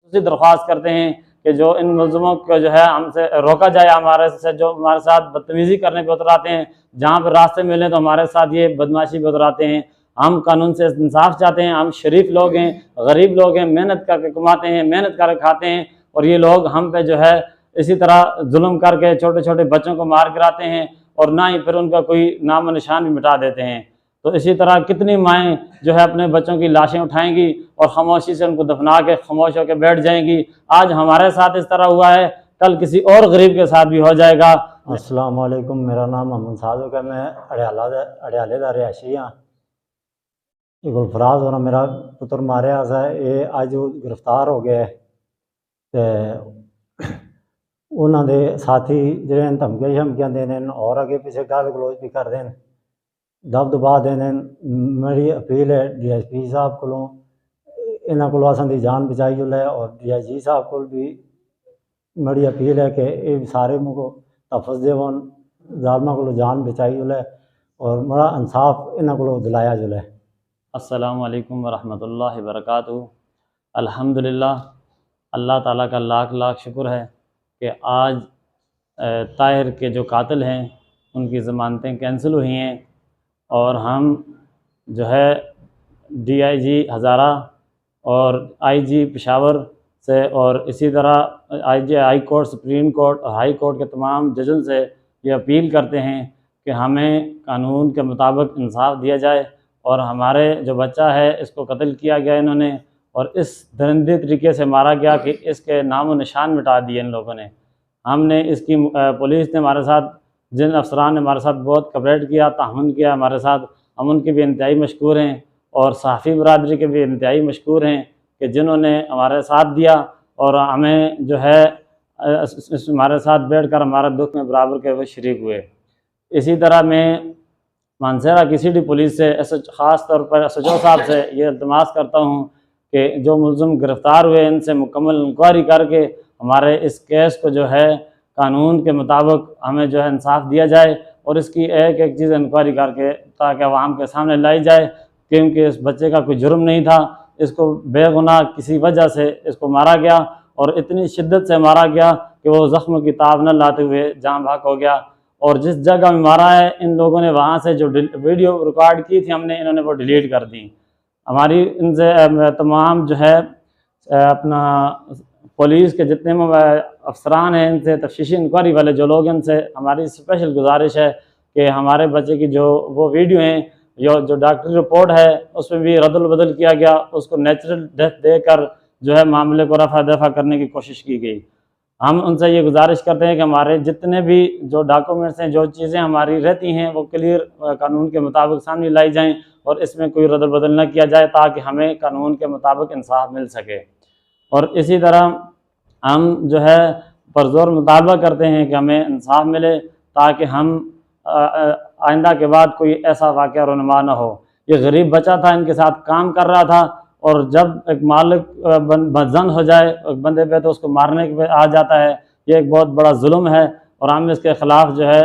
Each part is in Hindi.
खुशी दरख्वास्त करते हैं कि जो इन मुलज़िमों को जो है हमसे रोका जाए, हमारे से जो हमारे साथ बदतमीज़ी करने पे उतर आते हैं, जहाँ पर रास्ते मिले तो हमारे साथ ये बदमाशी पे उतर आते हैं। हम कानून से इंसाफ चाहते हैं। हम शरीफ लोग हैं, गरीब लोग हैं, मेहनत करके कमाते हैं, मेहनत करके खाते हैं, और ये लोग हम पे जो है इसी तरह जुल्म करके छोटे छोटे बच्चों को मार गिराते हैं, और ना ही फिर उनका कोई नाम निशान भी मिटा देते हैं। तो इसी तरह कितनी माएँ जो है अपने बच्चों की लाशें उठाएंगी और खामोशी से उनको दफना के खामोश होकर बैठ जाएंगी। आज हमारे साथ इस तरह हुआ है, कल किसी और गरीब के साथ भी हो जाएगा। अस्सलाम वालेकुम, मेरा नाम मोहम्मद सादुक है। मैं अड़ियाले का रिहायशी हाँ। ये गुलफराज और मेरा पुत्र मारे है, ये अज गिरफ्तार हो गया तो उन्होंने साथी जो धमकियां शमकियां देने और अगे पीछे गाल गलोच भी कर दें, दब दबा देने। मेरी अपील है DSP साहब को, इन्हों को असां जान बचाई जुले, और DIG साहब को भी मेरी अपील है कि ये सारे मुझको तफस देवन, जालमा को जान बचाई जुले और बड़ा इंसाफ इन्हों को दिलाया जुले। अस्सलामु अलैकुम वरहमतुल्लाहि वबरकातुहू। अल्हम्दुलिल्लाह, अल्लाह ताला का लाख लाख शुक्र है कि आज ताहिर के जो कातिल हैं उनकी ज़मानतें कैंसिल हुई हैं, और हम जो है DIG हज़ारा और IG पेशावर से, और इसी तरह हाई कोर्ट, सुप्रीम कोर्ट और हाई कोर्ट के तमाम जजों से ये अपील करते हैं कि हमें कानून के मुताबिक इंसाफ दिया जाए, और हमारे जो बच्चा है इसको कत्ल किया गया इन्होंने, और इस दरिंदे तरीके से मारा गया कि इसके नामो निशान मिटा दिए इन लोगों ने। हमने इसकी पुलिस ने हमारे साथ, जिन अफसरान ने हमारे साथ बहुत कपरेट किया, ताउन किया हमारे साथ, हम उनके भी इंतहाई मशकूर हैं, और सहाफ़ी बरादरी के भी इंतहाई मशकूर हैं कि जिन्होंने हमारे साथ दिया और हमें जो है हमारे साथ बैठ कर हमारा दुख में बराबर के वो शरीक हुए। इसी तरह मैं मानसरा की सिटी पुलिस से ख़ास तौर पर SHO साहब से ये इल्तिमास करता हूँ कि जो मुलज़िम गिरफ़्तार हुए इनसे मुकम्मल इंक्वायरी करके हमारे इस केस को जो है कानून के मुताबिक हमें जो है इंसाफ दिया जाए, और इसकी एक एक चीज़ इंक्वायरी करके ताकि अवाम के सामने लाई जाए, क्योंकि इस बच्चे का कोई जुर्म नहीं था, इसको बेगुनाह किसी वजह से इसको मारा गया, और इतनी शिद्दत से मारा गया कि वो ज़ख्म की ताब न लाते हुए जान भाग हो गया। और जिस जगह में मारा है इन लोगों ने वहाँ से जो वीडियो रिकॉर्ड की थी हमने, इन्होंने वो डिलीट कर दी। हमारी इनसे तमाम जो है अपना पुलिस के जितने अफसरान हैं, इनसे तफ्तीशी इंक्वायरी वाले जो लोग हैं, इनसे हमारी स्पेशल गुजारिश है कि हमारे बच्चे की जो वो वीडियो हैं, जो डॉक्टरी रिपोर्ट है उसमें भी रद्दल बदल किया गया, उसको नेचुरल डेथ देकर जो है मामले को रफा दफा करने की कोशिश की गई। हम उनसे ये गुजारिश करते हैं कि हमारे जितने भी जो डॉक्यूमेंट्स हैं, जो चीज़ें हमारी रहती हैं, वो क्लियर कानून के मुताबिक सामने लाई जाएं, और इसमें कोई रद्दल बदल न किया जाए, ताकि हमें कानून के मुताबिक इंसाफ मिल सके। और इसी तरह हम जो है पुरज़ोर मुतालबा करते हैं कि हमें इंसाफ मिले, ताकि हम आइंदा के बाद कोई ऐसा वाक़या रुनमा न हो। ये गरीब बच्चा था, इनके साथ काम कर रहा था, और जब एक मालिक बदजन हो जाए एक बंदे पे तो उसको मारने पे आ जाता है, ये एक बहुत बड़ा जुल्म है, और हम इसके ख़िलाफ़ जो है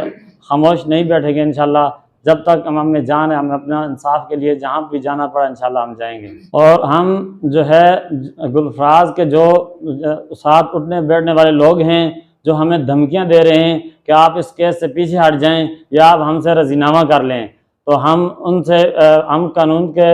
खामोश नहीं बैठेंगे इंशाअल्लाह। जब तक हम में जान है, हमें अपना इंसाफ के लिए जहाँ भी जाना पड़ा इंशाअल्लाह हम जाएंगे। और हम जो है गुलफराज के जो साथ उठने बैठने वाले लोग हैं, जो हमें धमकियाँ दे रहे हैं कि आप इस केस से पीछे हट जाएं या आप हमसे रजीनामा कर लें, तो हम उनसे हम कानून के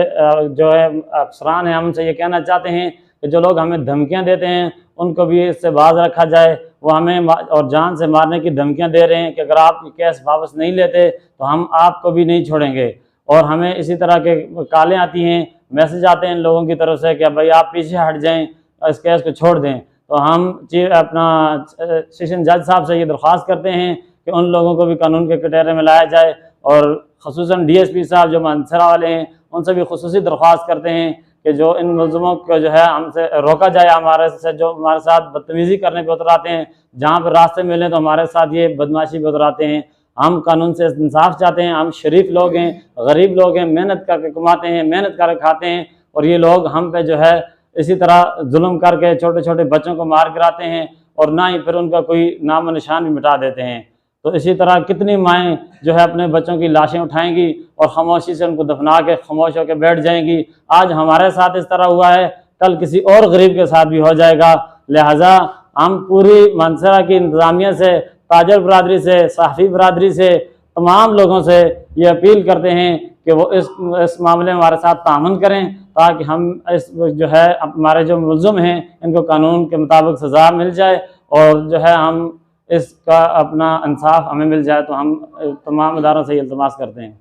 जो है अफसरान हैं, हम उनसे ये कहना चाहते हैं कि जो लोग हमें धमकियां देते हैं उनको भी इससे बाज रखा जाए। वो हमें और जान से मारने की धमकियां दे रहे हैं कि अगर आप केस वापस नहीं लेते तो हम आपको भी नहीं छोड़ेंगे। और हमें इसी तरह के कॉलें आती हैं, मैसेज आते हैं इन लोगों की तरफ से कि भाई आप पीछे हट जाएँ, इस केस को छोड़ दें। तो हम अपना सेशन जज साहब से ये दरख्वास्त करते हैं कि उन लोगों को भी कानून के कटहरे में लाया जाए, और ख़ुसूसन DSP साहब जो मानसरा वाले हैं उनसे भी खुसूसी दरख्वास्त करते हैं कि जो इन मुलज़िमों को जो है हमसे रोका जाए, हमारे से जो हमारे साथ बदतमीज़ी करने पे उतर आते हैं, जहाँ पर रास्ते मिले तो हमारे साथ ये बदमाशी पे उतर आते हैं। हम कानून से इंसाफ चाहते हैं। हम शरीफ लोग हैं, गरीब लोग हैं, मेहनत करके कमाते हैं, मेहनत करके खाते हैं, और ये लोग हम पे जो है इसी तरह जुल्म करके छोटे छोटे बच्चों को मार गिराते हैं, और ना ही फिर उनका कोई नाम निशान भी मिटा देते हैं। तो इसी तरह कितनी माएँ जो है अपने बच्चों की लाशें उठाएंगी और खामोशी से उनको दफना के खामोश होकर बैठ जाएंगी। आज हमारे साथ इस तरह हुआ है, कल किसी और गरीब के साथ भी हो जाएगा। लिहाजा हम पूरी मानसरा की इंतज़ामिया से, ताजर बरादरी से, सहाफ़ी बरादरी से, तमाम लोगों से ये अपील करते हैं कि वो इस मामले में हमारे साथ तामन करें, ताकि हम इस जो है हमारे जो मुल्ज़िम हैं इनको कानून के मुताबिक सज़ा मिल जाए और जो है हम इसका अपना इंसाफ हमें मिल जाए। तो हम तमाम इदारों से इल्तिमास करते हैं।